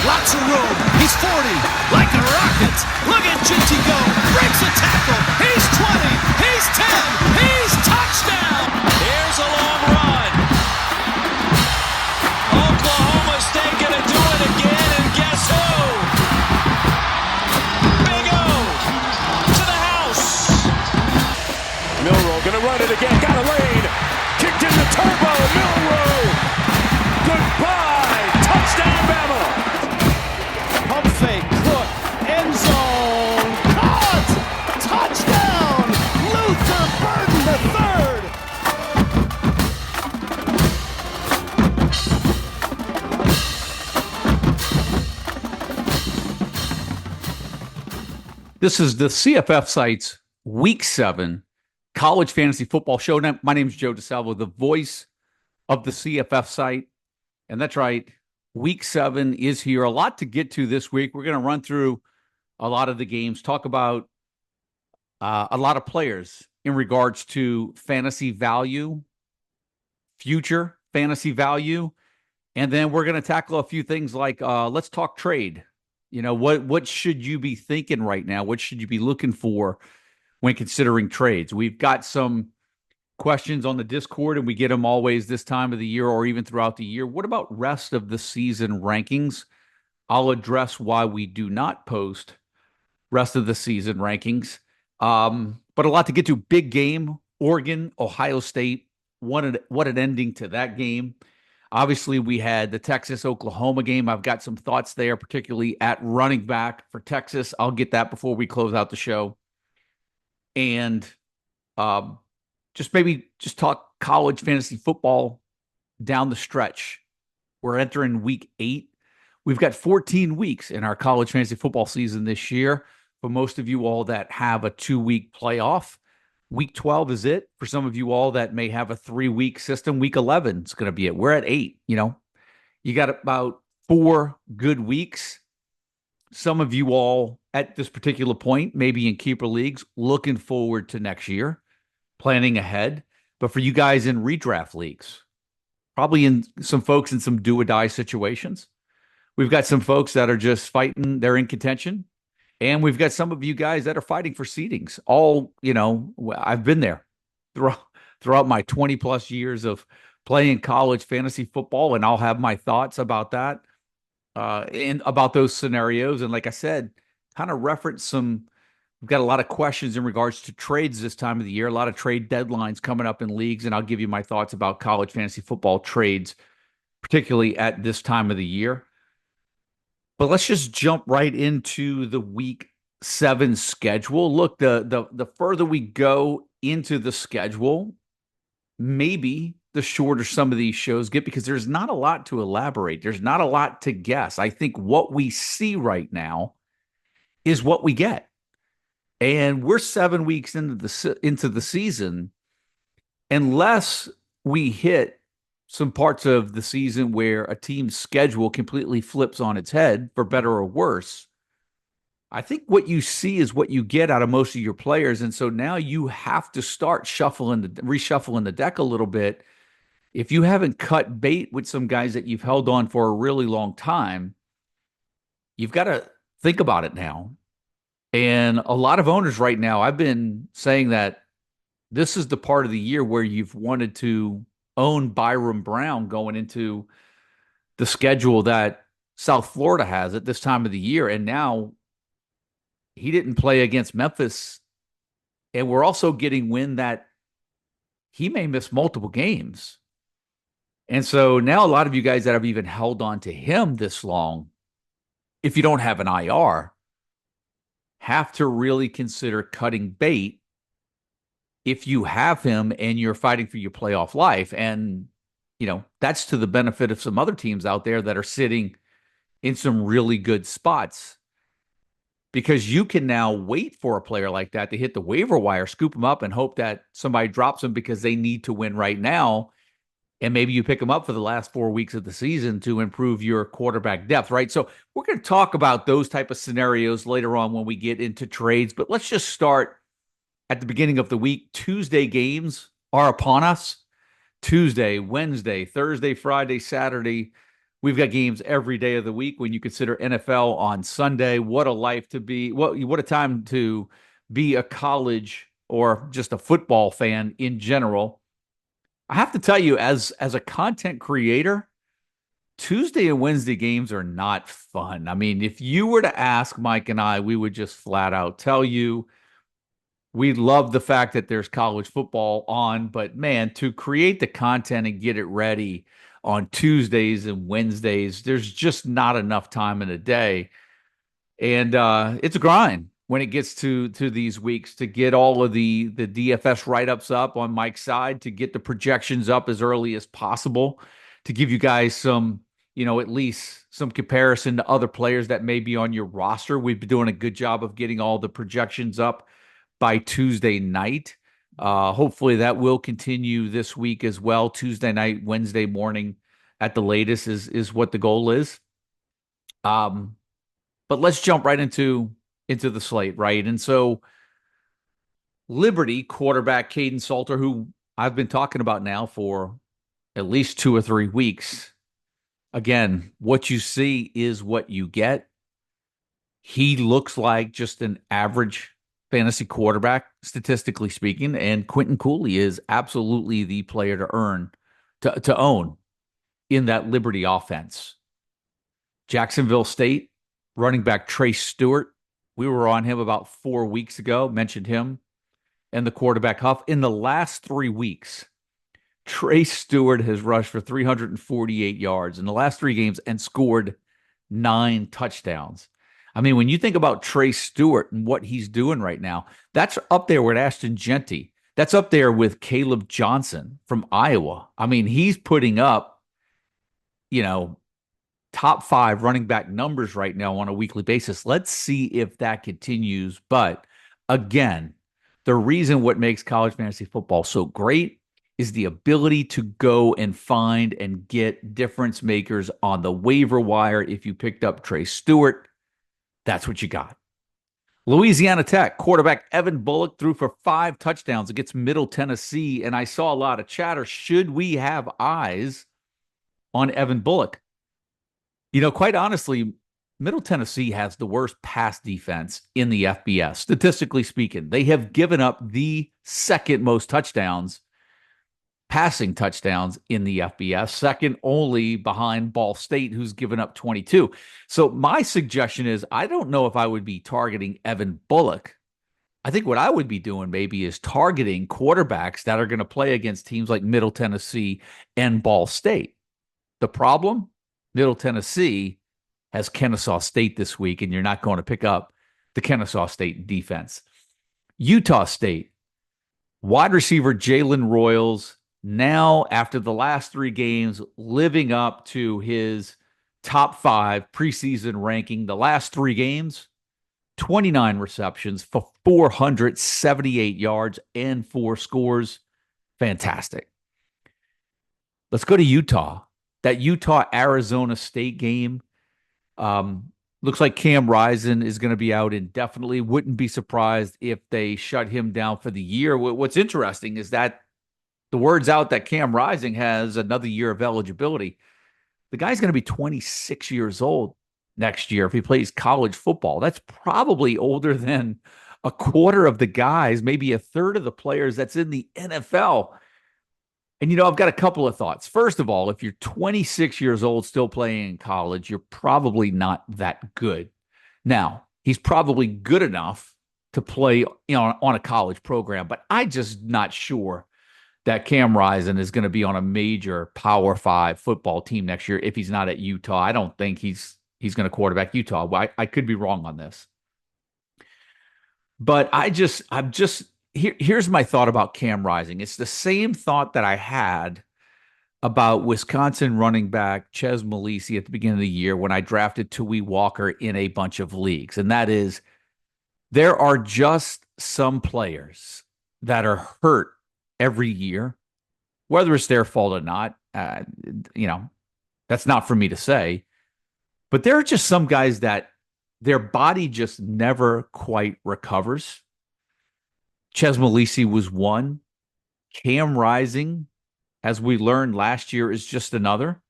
Lots of room. He's 40. Like a rocket. Look at Ginty go. Breaks a tackle. He's 20. He's 10. He's touchdown. Here's a long run. Oklahoma State gonna do it again, and guess who? Big O to the house. Milroe gonna run it again. Got a lane. Kicked in the turbo. Milroe. Goodbye. Touchdown, Bama. Pump fake. Cook. End zone. Caught. Touchdown. Luther Burden the third. This is the CFF Site's Week 7 College Fantasy Football Show. My name is Joe DeSalvo, the voice of the CFF Site. And that's right, Week 7 is here. A lot to get to this week. We're going to run through a lot of the games, talk about a lot of players in regards to fantasy value, future fantasy value. And then we're going to tackle a few things like let's talk trade. You know, what should you be thinking right now? What should you be looking for when considering trades? We've got some questions on the Discord, and we get them always this time of the year or even throughout the year. What about rest of the season rankings? I'll address why we do not post rest of the season rankings. But a lot to get to. Big game, Oregon, Ohio State. What an ending to that game. Obviously, we had the Texas-Oklahoma game. I've got some thoughts there, particularly at running back for Texas. I'll get that before we close out the show. And just talk college fantasy football down the stretch. We're entering week 8. We've got 14 weeks in our college fantasy football season this year. For most of you all that have a 2-week playoff, Week 12 is it. For some of you all that may have a 3-week system, Week 11 is going to be it. We're at 8. You know, you got about 4 good weeks. Some of you all at this particular point, maybe in keeper leagues, looking forward to next year, planning ahead. But for you guys in redraft leagues, probably in some folks in some do or die situations, we've got some folks that are just fighting. They're in contention. And we've got some of you guys that are fighting for seedings. All, you know, I've been there throughout my 20-plus years of playing college fantasy football, and I'll have my thoughts about that and about those scenarios. And like I said, kind of reference we've got a lot of questions in regards to trades this time of the year, a lot of trade deadlines coming up in leagues, and I'll give you my thoughts about college fantasy football trades, particularly at this time of the year. But let's just jump right into the Week 7 schedule. Look, the further we go into the schedule, maybe the shorter some of these shows get, because there's not a lot to elaborate. There's not a lot to guess. I think what we see right now is what we get. And we're 7 weeks into the season. Unless we hit some parts of the season where a team's schedule completely flips on its head, for better or worse, I think what you see is what you get out of most of your players. And so now you have to start reshuffling the deck a little bit. If you haven't cut bait with some guys that you've held on for a really long time, you've got to think about it now. And a lot of owners right now, I've been saying that this is the part of the year where you've wanted to own Byron Brown going into the schedule that South Florida has at this time of the year. And now he didn't play against Memphis. And we're also getting wind that he may miss multiple games. And so now a lot of you guys that have even held on to him this long, if you don't have an IR, have to really consider cutting bait if you have him and you're fighting for your playoff life. And, you know, that's to the benefit of some other teams out there that are sitting in some really good spots, because you can now wait for a player like that to hit the waiver wire, scoop him up, and hope that somebody drops him because they need to win right now. And maybe you pick him up for the last 4 weeks of the season to improve your quarterback depth, right? So we're going to talk about those type of scenarios later on when we get into trades. But let's just start at the beginning of the week. Tuesday games are upon us. Tuesday, Wednesday, Thursday, Friday, Saturday. We've got games every day of the week when you consider NFL on Sunday. What a life to be. What a time to be a college or just a football fan in general. I have to tell you, as a content creator, Tuesday and Wednesday games are not fun. I mean, if you were to ask Mike and I, we would just flat out tell you we love the fact that there's college football on, but man, to create the content and get it ready on Tuesdays and Wednesdays, there's just not enough time in a day. And it's a grind when it gets to these weeks to get all of the DFS write-ups up on Mike's side, to get the projections up as early as possible, to give you guys some, at least some comparison to other players that may be on your roster. We've been doing a good job of getting all the projections up by Tuesday night. Hopefully that will continue this week as well. Tuesday night, Wednesday morning at the latest is what the goal is. But let's jump right into the slate, right? And so Liberty quarterback Caden Salter, who I've been talking about now for at least 2 or 3 weeks. Again, what you see is what you get. He looks like just an average fantasy quarterback, statistically speaking, and Quentin Cooley is absolutely the player to own in that Liberty offense. Jacksonville State running back Trace Stewart. We were on him about 4 weeks ago, mentioned him, and the quarterback Huff. In the last 3 weeks, Trace Stewart has rushed for 348 yards in the last 3 games and scored 9 touchdowns. I mean, when you think about Trace Stewart and what he's doing right now, that's up there with Ashton Genty. That's up there with Caleb Johnson from Iowa. I mean, he's putting up, top 5 running back numbers right now on a weekly basis. Let's see if that continues. But again, the reason what makes college fantasy football so great is the ability to go and find and get difference makers on the waiver wire. If you picked up Trace Stewart, that's what you got. Louisiana Tech quarterback Evan Bullock threw for 5 touchdowns against Middle Tennessee, and I saw a lot of chatter. Should we have eyes on Evan Bullock? Quite honestly, Middle Tennessee has the worst pass defense in the FBS, statistically speaking. They have given up the second most passing touchdowns in the FBS, second only behind Ball State, who's given up 22. So my suggestion is, I don't know if I would be targeting Evan Bullock. I think what I would be doing maybe is targeting quarterbacks that are going to play against teams like Middle Tennessee and Ball State. The problem? Middle Tennessee has Kennesaw State this week, and you're not going to pick up the Kennesaw State defense. Utah State, wide receiver Jalen Royals, now after the last 3 games, living up to his top 5 preseason ranking. The last 3 games, 29 receptions for 478 yards and 4 scores. Fantastic. Let's go to Utah. That Utah-Arizona State game, looks like Cam Rising is going to be out indefinitely. Wouldn't be surprised if they shut him down for the year. What's interesting is that the word's out that Cam Rising has another year of eligibility. The guy's going to be 26 years old next year if he plays college football. That's probably older than a quarter of the guys, maybe a third of the players that's in the NFL. And, I've got a couple of thoughts. First of all, if you're 26 years old still playing in college, you're probably not that good. Now, he's probably good enough to play on a college program, but I'm just not sure that Cam Rising is going to be on a major Power 5 football team next year if he's not at Utah. I don't think he's going to quarterback Utah. I could be wrong on this. But here's my thought about Cam Rising. It's the same thought that I had about Wisconsin running back Ches Malisi at the beginning of the year when I drafted Tui Walker in a bunch of leagues. And that is, there are just some players that are hurt every year, whether it's their fault or not. That's not for me to say. But there are just some guys that their body just never quite recovers. Ches Malisi was one. Cam Rising, as we learned last year, is just another.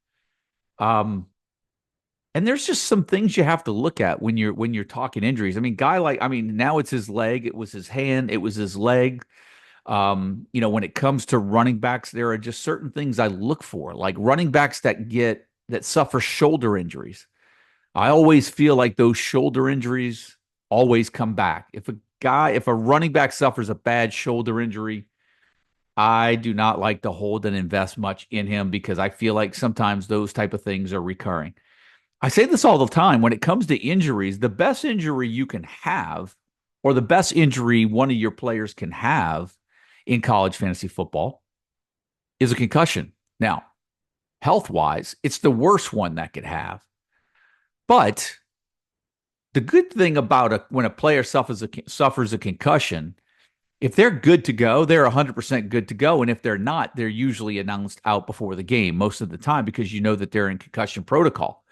And there's just some things you have to look at when you're talking injuries. I mean, now it's his leg, it was his hand, it was his leg. When it comes to running backs, there are just certain things I look for, like running backs that suffer shoulder injuries. I always feel like those shoulder injuries always come back. If a running back suffers a bad shoulder injury, I do not like to hold and invest much in him because I feel like sometimes those type of things are recurring. I say this all the time. When it comes to injuries, the best injury you can have, or the best injury one of your players can have in college fantasy football, is a concussion. Now, health wise, it's the worst one that could have. But the good thing about when a player suffers a concussion, if they're good to go, they're 100% good to go. And if they're not, they're usually announced out before the game most of the time because you know that they're in concussion protocol.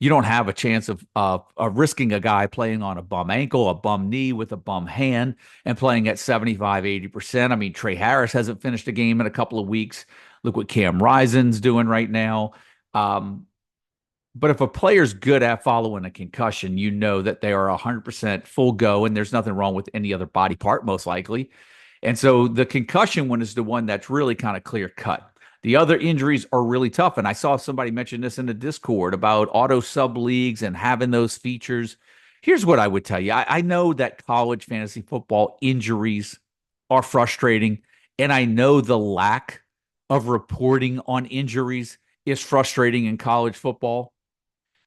You don't have a chance of risking a guy playing on a bum ankle, a bum knee with a bum hand and playing at 75, 80%. I mean, Trey Harris hasn't finished a game in a couple of weeks. Look what Cam Rison's doing right now. But if a player's good at following a concussion, you know that they are 100% full go, and there's nothing wrong with any other body part, most likely. And so the concussion one is the one that's really kind of clear cut. The other injuries are really tough. And I saw somebody mention this in the Discord about auto sub leagues and having those features. Here's what I would tell you. I know that college fantasy football injuries are frustrating, and I know the lack of reporting on injuries is frustrating in college football.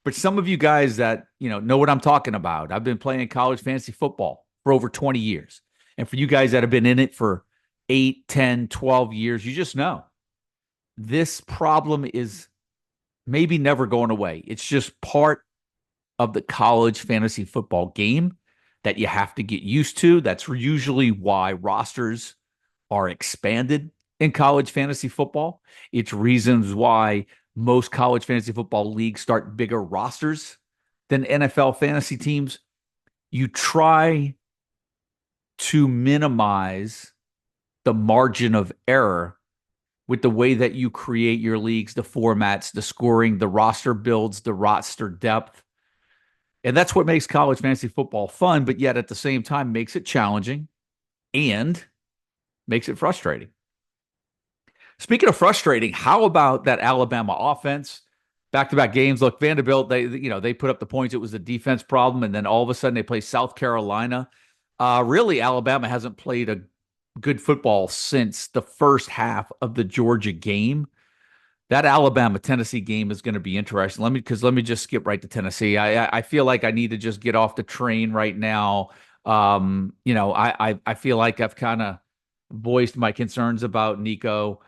But some of you guys that, know what I'm talking about. I've been playing college fantasy football for over 20 years. And for you guys that have been in it for 8, 10, 12 years, you just know this problem is maybe never going away. It's just part of the college fantasy football game that you have to get used to. That's usually why rosters are expanded in college fantasy football. It's reasons why most college fantasy football leagues start bigger rosters than NFL fantasy teams. You try to minimize the margin of error with the way that you create your leagues, the formats, the scoring, the roster builds, the roster depth. And that's what makes college fantasy football fun, but yet at the same time makes it challenging and makes it frustrating. Speaking of frustrating, how about that Alabama offense? Back-to-back games. Look, Vanderbilt, they put up the points. It was a defense problem, and then all of a sudden they play South Carolina. Really, Alabama hasn't played a good football since the first half of the Georgia game. That Alabama-Tennessee game is going to be interesting. Let me just skip right to Tennessee. I feel like I need to just get off the train right now. I feel like I've kind of voiced my concerns about Nico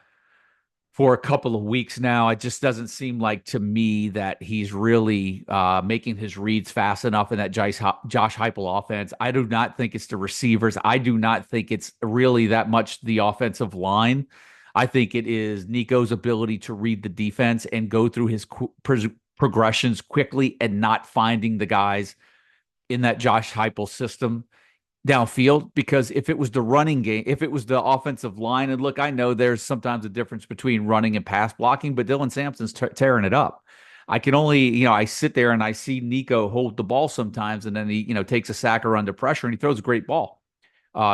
for a couple of weeks now. It just doesn't seem like to me that he's really making his reads fast enough in that Josh Heupel offense. I do not think it's the receivers. I do not think it's really that much the offensive line. I think it is Nico's ability to read the defense and go through his progressions quickly and not finding the guys in that Josh Heupel system downfield. Because if it was the running game, if it was the offensive line, and look, I know there's sometimes a difference between running and pass blocking, but Dylan Sampson's tearing it up. I can only, I sit there and I see Nico hold the ball sometimes, and then he, takes a sack or under pressure and he throws a great ball.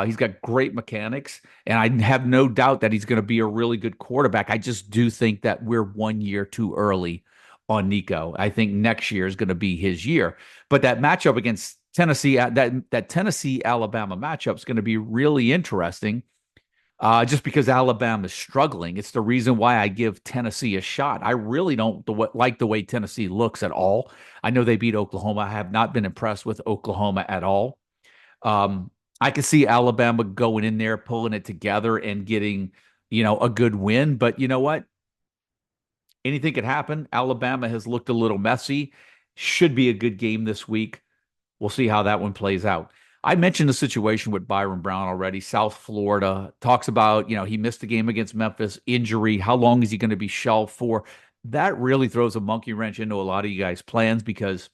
He's got great mechanics, and I have no doubt that he's going to be a really good quarterback. I just do think that we're 1 year too early on Nico. I think next year is going to be his year. But that matchup against Tennessee, that Tennessee-Alabama matchup is going to be really interesting just because Alabama is struggling. It's the reason why I give Tennessee a shot. I really don't like the way Tennessee looks at all. I know they beat Oklahoma. I have not been impressed with Oklahoma at all. I can see Alabama going in there, pulling it together and getting, a good win. But you know what? Anything could happen. Alabama has looked a little messy. Should be a good game this week. We'll see how that one plays out. I mentioned the situation with Byron Brown already. South Florida talks about, he missed the game against Memphis, injury. How long is he going to be shelved for? That really throws a monkey wrench into a lot of you guys' plans, because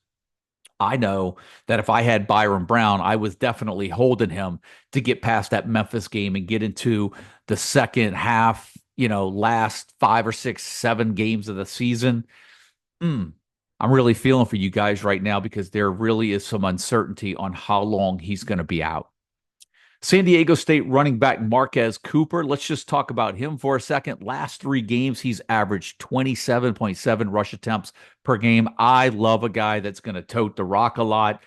I know that if I had Byron Brown, I was definitely holding him to get past that Memphis game and get into the second half, last 5 or 6, 7 games of the season. I'm really feeling for you guys right now because there really is some uncertainty on how long he's going to be out. San Diego State running back Marquez Cooper. Let's just talk about him for a second. Last 3 games, he's averaged 27.7 rush attempts per game. I love a guy that's going to tote the rock a lot.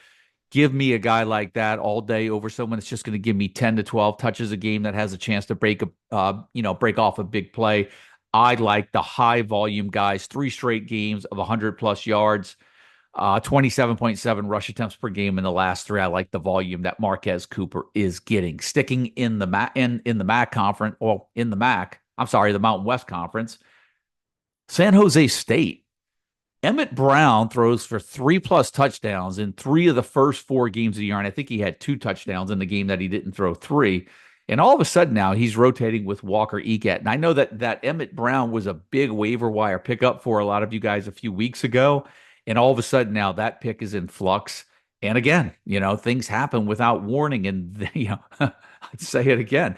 Give me a guy like that all day over someone that's just going to give me 10 to 12 touches a game that has a chance to break off a big play. I like the high volume guys, 3 straight games of 100 plus yards. 27.7 rush attempts per game in the last 3. I like the volume that Marquez Cooper is getting. Sticking in the MAC conference, or in the MAC, I'm sorry, the Mountain West Conference. San Jose State. Emmett Brown throws for 3+ touchdowns in 3 of the first 4 games of the year, and I think he had 2 touchdowns in the game that he didn't throw 3. And all of a sudden now he's rotating with Walker Egat. And I know that Emmett Brown was a big waiver wire pickup for a lot of you guys a few weeks ago. And all of a sudden now that pick is in flux. And again, things happen without warning. And, I'd say it again.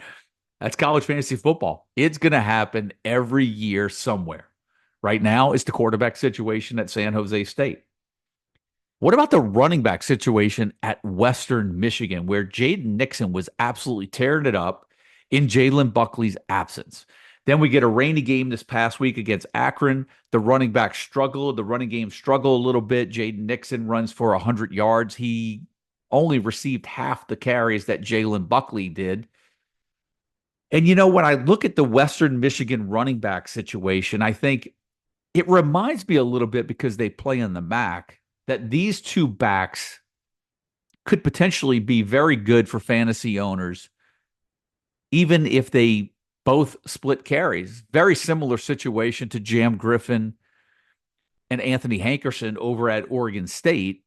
That's college fantasy football. It's going to happen every year somewhere. Right now, it's the quarterback situation at San Jose State. What about the running back situation at Western Michigan, where Jaden Nixon was absolutely tearing it up in Jalen Buckley's absence? Then we get a rainy game this past week against Akron. The running back struggled. The running game struggled a little bit. Jaden Nixon runs for 100 yards. He only received half the carries that Jalen Buckley did. And, when I look at the Western Michigan running back situation, I think it reminds me a little bit, because they play in the MAC, that these 2 backs could potentially be very good for fantasy owners, even if they both split carries. Very similar situation to Jam Griffin and Anthony Hankerson over at Oregon State.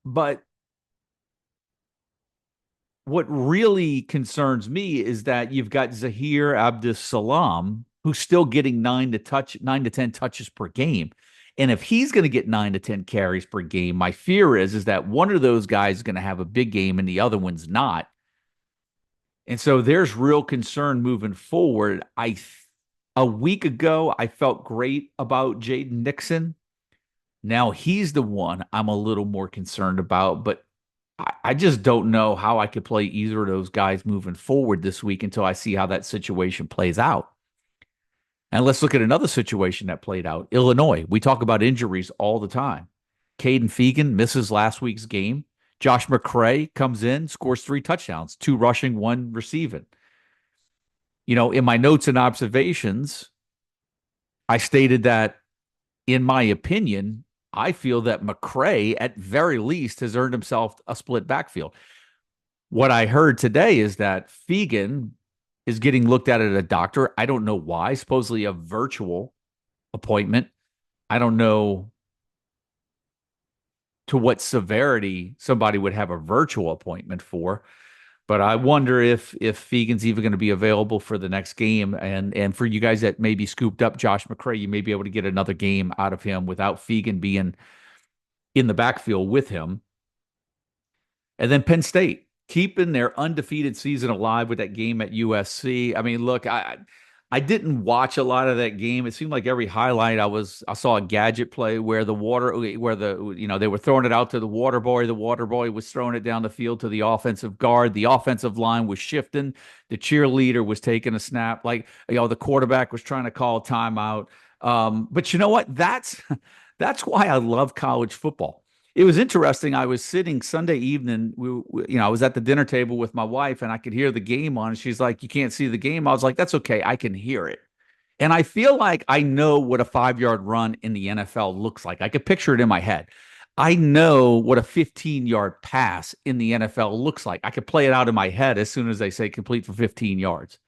But what really concerns me is that you've got Zahir Abdus-Salam, who's still getting 9 to 10 touches per game. And if he's going to get 9 to 10 carries per game, my fear is that one of those guys is going to have a big game and the other one's not. And so there's real concern moving forward. A week ago, I felt great about Jaden Nixon. Now he's the one I'm a little more concerned about, but I just don't know how I could play either of those guys moving forward this week until I see how that situation plays out. And let's look at another situation that played out. Illinois. We talk about injuries all the time. Caden Fegan misses last week's game. Josh McCray comes in, scores 3 touchdowns, 2 rushing, 1 receiving. In my notes and observations, I stated that, in my opinion, I feel that McCray, at very least, has earned himself a split backfield. What I heard today is that Fegan is getting looked at a doctor. I don't know why. Supposedly a virtual appointment. I don't know to what severity somebody would have a virtual appointment for, but I wonder if Fegan's even going to be available for the next game. And for you guys that maybe scooped up Josh McCray, you may be able to get another game out of him without Fegan being in the backfield with him. And then Penn State, keeping their undefeated season alive with that game at USC. I mean, look, I didn't watch a lot of that game. It seemed like every highlight I saw a gadget play where they were throwing it out to the water boy. The water boy was throwing it down the field to the offensive guard. The offensive line was shifting. The cheerleader was taking a snap. The quarterback was trying to call a timeout. But you know what? That's why I love college football. It was interesting. I was sitting Sunday evening. I was at the dinner table with my wife, and I could hear the game on. And she's like, "You can't see the game." I was like, "That's okay. I can hear it." And I feel like I know what a 5-yard run in the NFL looks like. I could picture it in my head. I know what a 15-yard pass in the NFL looks like. I could play it out in my head as soon as they say complete for 15 yards.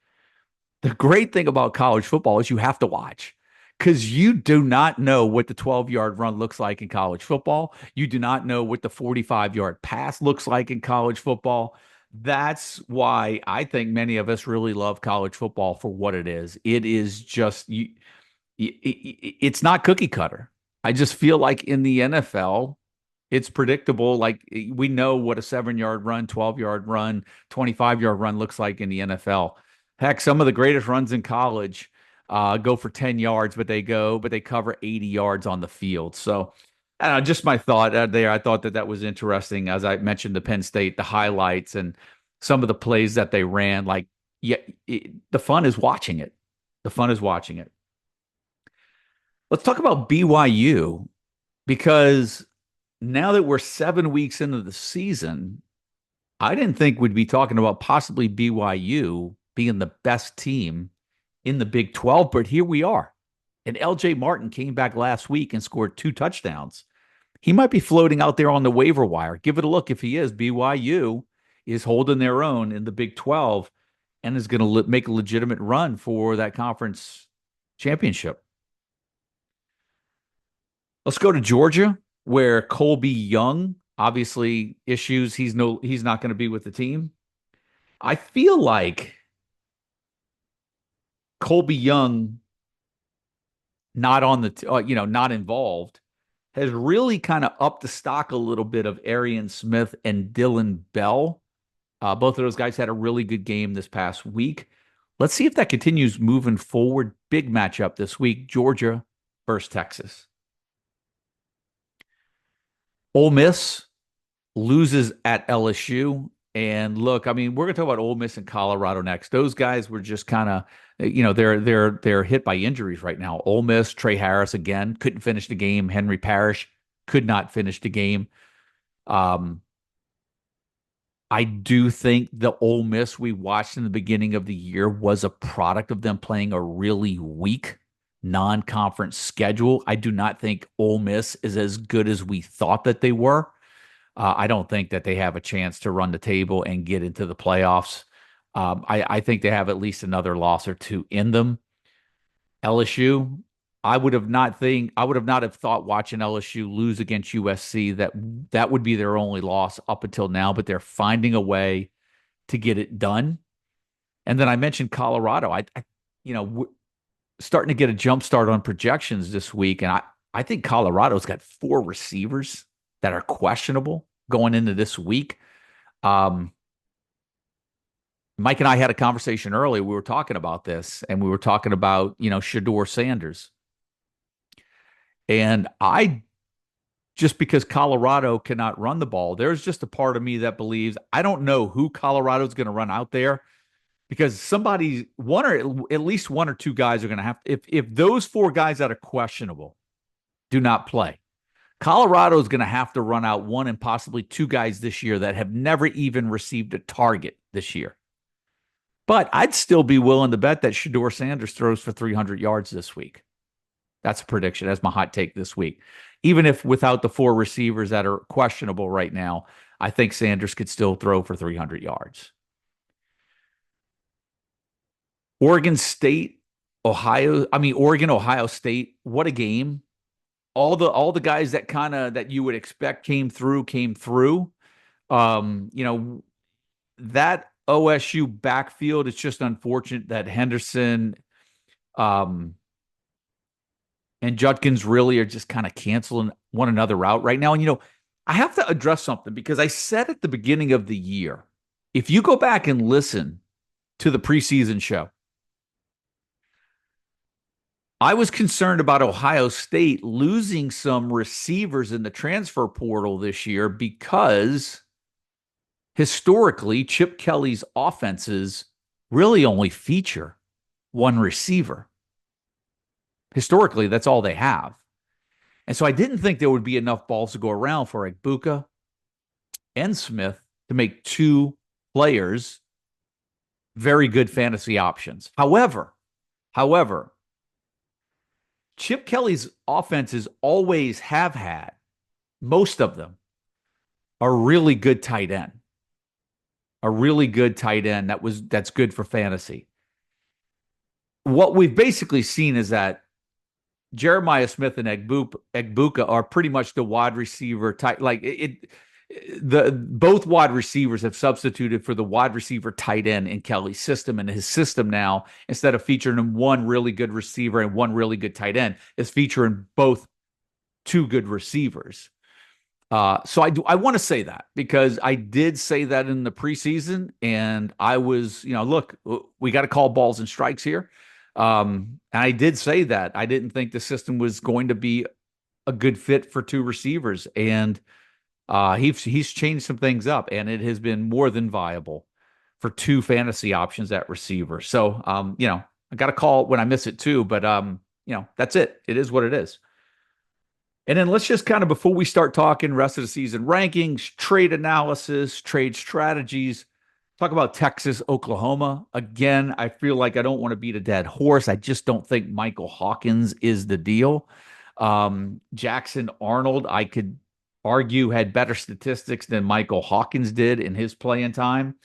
The great thing about college football is you have to watch, because you do not know what the 12-yard run looks like in college football. You do not know what the 45-yard pass looks like in college football. That's why I think many of us really love college football for what it is. It is just, it's not cookie cutter. I just feel like in the NFL, it's predictable. Like, we know what a 7-yard run, 12-yard run, 25-yard run looks like in the NFL. Heck, some of the greatest runs in college go for 10 yards, but they cover 80 yards on the field. So, I don't know, just my thought there. I thought that was interesting. As I mentioned, the Penn State, the highlights and some of the plays that they ran. Like, yeah, the fun is watching it. The fun is watching it. Let's talk about BYU because now that we're 7 weeks into the season, I didn't think we'd be talking about possibly BYU being the best team in the Big 12, but here we are. And LJ Martin came back last week and scored 2 touchdowns. He might be floating out there on the waiver wire. Give it a look if he is. BYU is holding their own in the Big 12 and is going to make a legitimate run for that conference championship. Let's go to Georgia, where Colby Young, obviously issues. He's not going to be with the team. I feel like Colby Young, not on the not involved, has really kind of upped the stock a little bit of Arian Smith and Dylan Bell. Both of those guys had a really good game this past week. Let's see if that continues moving forward. Big matchup this week, Georgia versus Texas. Ole Miss loses at LSU. And look, I mean, we're going to talk about Ole Miss and Colorado next. Those guys were just kind of, they're hit by injuries right now. Ole Miss, Trey Harris again couldn't finish the game. Henry Parrish could not finish the game. I do think the Ole Miss we watched in the beginning of the year was a product of them playing a really weak non-conference schedule. I do not think Ole Miss is as good as we thought that they were. I don't think that they have a chance to run the table and get into the playoffs. I think they have at least another loss or two in them. LSU, I would have not have thought watching LSU lose against USC that would be their only loss up until now, but they're finding a way to get it done. And then I mentioned Colorado. Starting to get a jump start on projections this week, and I think Colorado's got 4 receivers that are questionable going into this week. Mike and I had a conversation earlier. We were talking about this, and we were talking about, Shedeur Sanders. And just because Colorado cannot run the ball, there's just a part of me that believes, I don't know who Colorado's going to run out there, because at least 1 or 2 guys are going to have, if those 4 guys that are questionable do not play, Colorado is going to have to run out 1 and possibly 2 guys this year that have never even received a target this year. But I'd still be willing to bet that Shedeur Sanders throws for 300 yards this week. That's a prediction. That's my hot take this week. Even if without the 4 receivers that are questionable right now, I think Sanders could still throw for 300 yards. Oregon, Ohio State. What a game. All the guys that you would expect came through. That OSU backfield, it's just unfortunate that Henderson and Judkins really are just kind of canceling one another out right now. And, I have to address something, because I said at the beginning of the year, if you go back and listen to the preseason show, I was concerned about Ohio State losing some receivers in the transfer portal this year, because historically, Chip Kelly's offenses really only feature 1 receiver. Historically, that's all they have. And so I didn't think there would be enough balls to go around for Egbuka and Smith to make 2 players very good fantasy options. However, Chip Kelly's offenses always have had, most of them, a really good tight end. That's good for fantasy. What we've basically seen is that Jeremiah Smith and Egbuka are pretty much the wide receiver type. Both wide receivers have substituted for the wide receiver tight end in Kelly's system, and his system now, instead of featuring 1 really good receiver and 1 really good tight end, is featuring both 2 good receivers. So I want to say that, because I did say that in the preseason, and I was, look, we got to call balls and strikes here. And I did say that. I didn't think the system was going to be a good fit for two receivers. And he's changed some things up, and it has been more than viable for two fantasy options at receiver. So, I got to call when I miss it too, but that's it. It is what it is. And then let's just kind of, before we start talking rest of the season rankings, trade analysis, trade strategies, talk about Texas, Oklahoma. Again, I feel like I don't want to beat a dead horse. I just don't think Michael Hawkins is the deal. Jackson Arnold, I could argue, had better statistics than Michael Hawkins did in his playing time.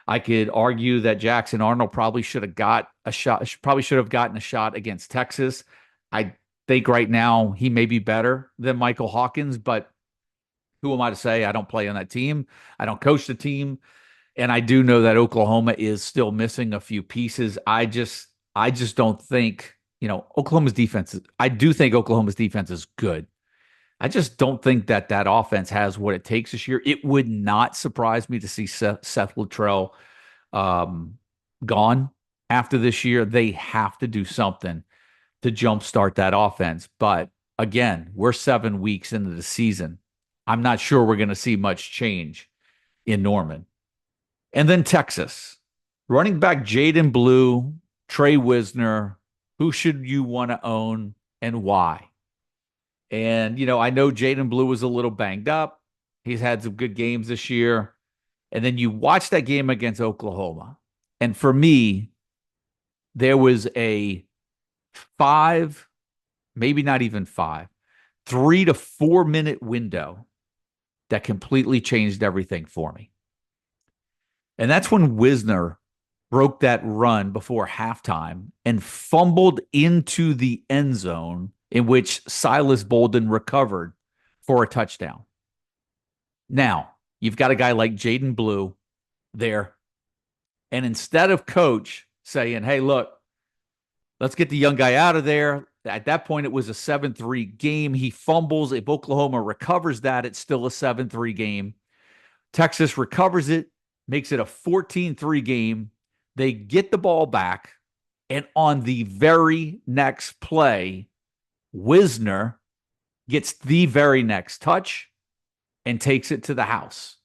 I could argue that Jackson Arnold probably should have gotten a shot against Texas. I think right now he may be better than Michael Hawkins, but who am I to say? I don't play on that team. I don't coach the team. And I do know that Oklahoma is still missing a few pieces. I just don't think, Oklahoma's defense I do think Oklahoma's defense is good. I just don't think that offense has what it takes this year. It would not surprise me to see Seth Luttrell gone after this year. They have to do something to jumpstart that offense. But again, we're 7 weeks into the season. I'm not sure we're going to see much change in Norman. And then Texas, running back Jaden Blue, Trey Wisner. Who should you want to own and why? And, I know Jaden Blue was a little banged up. He's had some good games this year. And then you watch that game against Oklahoma. And for me, there was a 5, maybe not even 5, 3 to 4 minute window that completely changed everything for me. And that's when Wisner broke that run before halftime and fumbled into the end zone, in which Silas Bolden recovered for a touchdown. Now, you've got a guy like Jaden Blue there. And instead of coach saying, hey, look, let's get the young guy out of there. At that point, it was a 7-3 game. He fumbles. If Oklahoma recovers that, it's still a 7-3 game. Texas recovers it, makes it a 14-3 game. They get the ball back. And on the very next play, Wisner gets the very next touch and takes it to the house.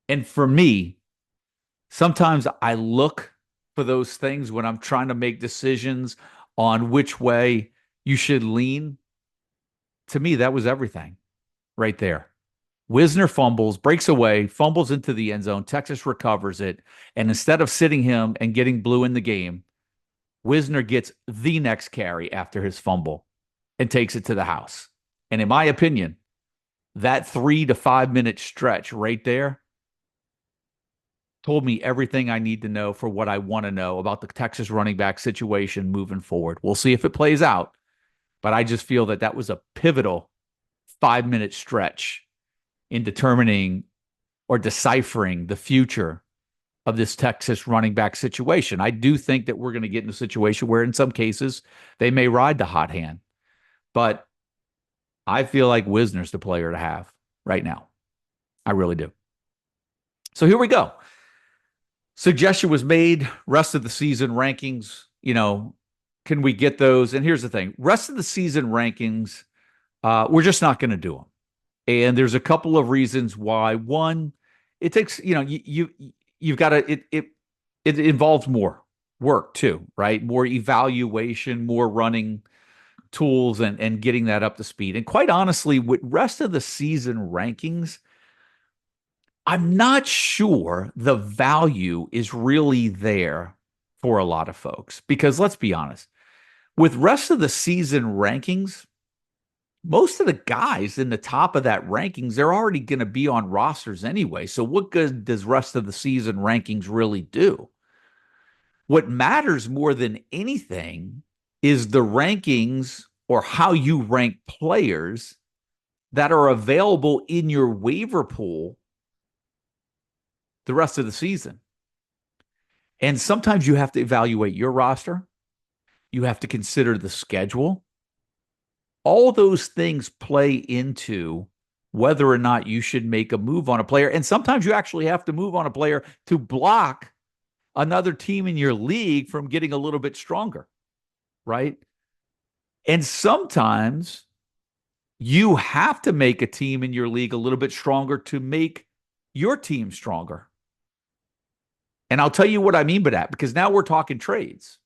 And for me, sometimes I look for those things when I'm trying to make decisions on which way you should lean. To me, that was everything right there. Wisner fumbles, breaks away, fumbles into the end zone. Texas recovers it. And instead of sitting him and getting Blue in the game, Wisner gets the next carry after his fumble and takes it to the house. And in my opinion, that 3 to 5 minute stretch right there told me everything I need to know for what I want to know about the Texas running back situation moving forward. We'll see if it plays out, but I just feel that was a pivotal 5 minute stretch in determining or deciphering the future of this Texas running back situation. I do think that we're going to get in a situation where in some cases they may ride the hot hand. But I feel like Wisner's the player to have right now. I really do. So here we go. Suggestion was made, rest of the season rankings, can we get those? And here's the thing. Rest of the season rankings, we're just not going to do them. And there's a couple of reasons why. One, it takes, you've got to, it involves more work too, right? More evaluation, more running tools and getting that up to speed. And quite honestly, with rest of the season rankings, I'm not sure the value is really there for a lot of folks. Because let's be honest, with rest of the season rankings, most of the guys in the top of that rankings, they're already going to be on rosters anyway. So what good does rest of the season rankings really do? What matters more than anything is the rankings or how you rank players that are available in your waiver pool the rest of the season. And sometimes you have to evaluate your roster. You have to consider the schedule. All those things play into whether or not you should make a move on a player. And sometimes you actually have to move on a player to block another team in your league from getting a little bit stronger. right? And sometimes you have to make a team in your league a little bit stronger to make your team stronger. And I'll tell you what I mean by that, because now we're talking trades.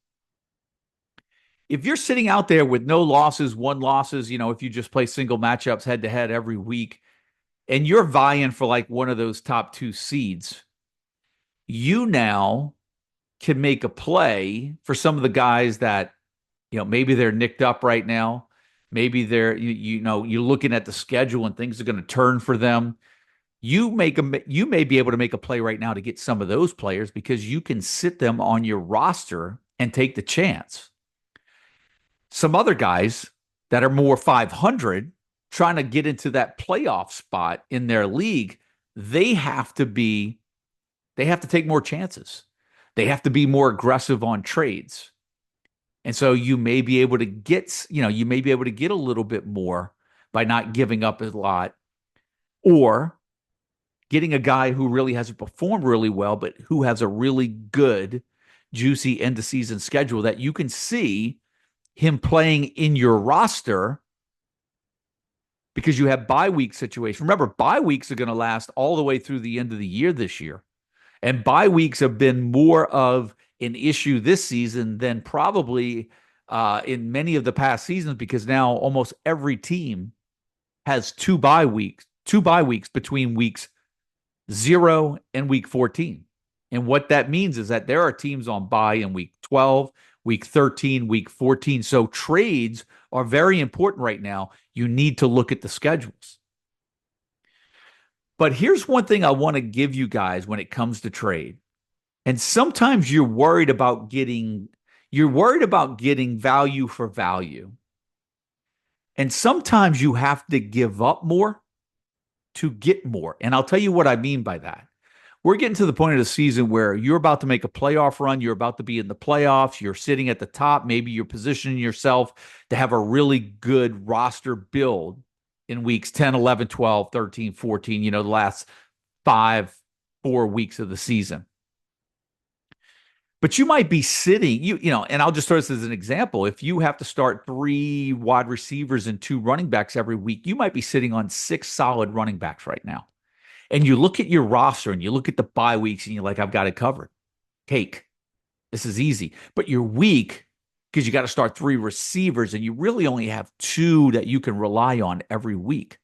If you're sitting out there with no losses, one losses, if you just play single matchups head to head every week, and you're vying for like one of those top two seeds, you now can make a play for some of the guys that, maybe they're nicked up right now. Maybe you're looking at the schedule and things are going to turn for them. You may be able to make a play right now to get some of those players because you can sit them on your roster and take the chance. Some other guys that are more 500 trying to get into that playoff spot in their league, they have to take more chances. They have to be more aggressive on trades. And so you may be able to get a little bit more by not giving up a lot, or getting a guy who really hasn't performed really well, but who has a really good, juicy end of season schedule that you can see him playing in your roster because you have bye week situation. Remember, bye weeks are going to last all the way through the end of the year this year. And bye weeks have been more of an issue this season than probably in many of the past seasons, because now almost every team has two bye weeks between weeks 0 and week 14. And what that means is that there are teams on bye in week 12, week 13, week 14. So trades are very important right now. You need to look at the schedules. But here's one thing I want to give you guys when it comes to trade. And sometimes you're worried about getting value for value. And sometimes you have to give up more to get more. And I'll tell you what I mean by that. We're getting to the point of the season where you're about to make a playoff run. You're about to be in the playoffs. You're sitting at the top. Maybe you're positioning yourself to have a really good roster build in weeks 10, 11, 12, 13, 14, the last 4 weeks of the season. But you might be sitting, and I'll just throw this as an example. If you have to start 3 wide receivers and 2 running backs every week, you might be sitting on 6 solid running backs right now. And you look at your roster and you look at the bye weeks and you're like, I've got it covered. Cake. This is easy. But you're weak because you got to start 3 receivers and you really only have 2 that you can rely on every week.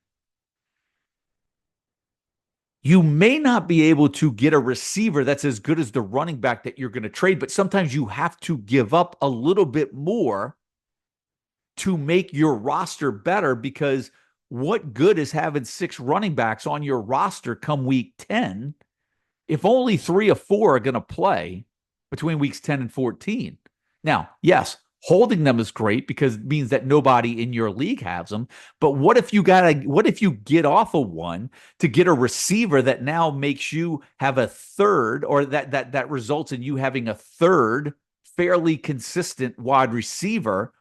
You may not be able to get a receiver that's as good as the running back that you're going to trade, but sometimes you have to give up a little bit more to make your roster better, because what good is having 6 running backs on your roster come week 10 if only 3 or 4 are going to play between weeks 10 and 14? Now, yes, holding them is great because it means that nobody in your league has them. But what if you get off of one to get a receiver that now makes you have a third, or that results in you having a third fairly consistent wide receiver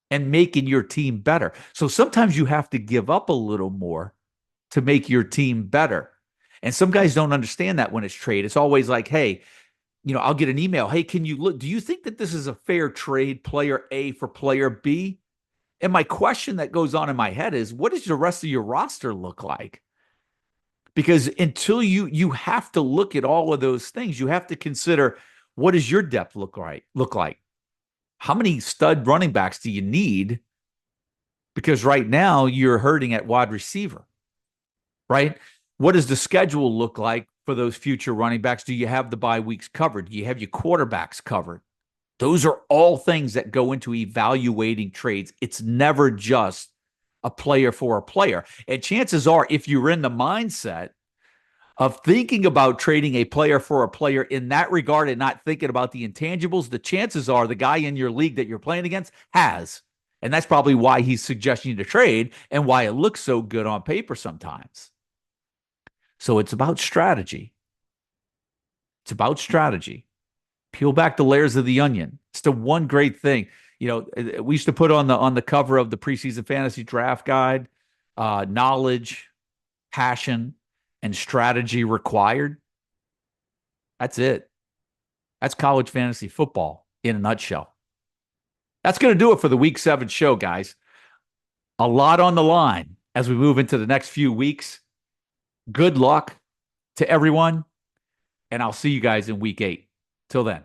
and making your team better? So sometimes you have to give up a little more to make your team better. And some guys don't understand that when it's trade. It's always like, hey, I'll get an email. Hey, can you look? Do you think that this is a fair trade, player A for player B? And my question that goes on in my head is, what does the rest of your roster look like? Because until you have to look at all of those things, you have to consider, what does your depth look like? How many stud running backs do you need? Because right now you're hurting at wide receiver, right? What does the schedule look like for those future running backs? Do you have the bye weeks covered? Do you have your quarterbacks covered? Those are all things that go into evaluating trades. It's never just a player for a player. And chances are, if you're in the mindset of thinking about trading a player for a player in that regard and not thinking about the intangibles, the chances are the guy in your league that you're playing against has. And that's probably why he's suggesting you to trade and why it looks so good on paper sometimes. So it's about strategy. It's about strategy. Peel back the layers of the onion. It's the one great thing. We used to put on the cover of the preseason fantasy draft guide, knowledge, passion, and strategy required. That's it. That's college fantasy football in a nutshell. That's going to do it for the Week 7 show, guys. A lot on the line as we move into the next few weeks. Good luck to everyone, and I'll see you guys in Week 8. Till then.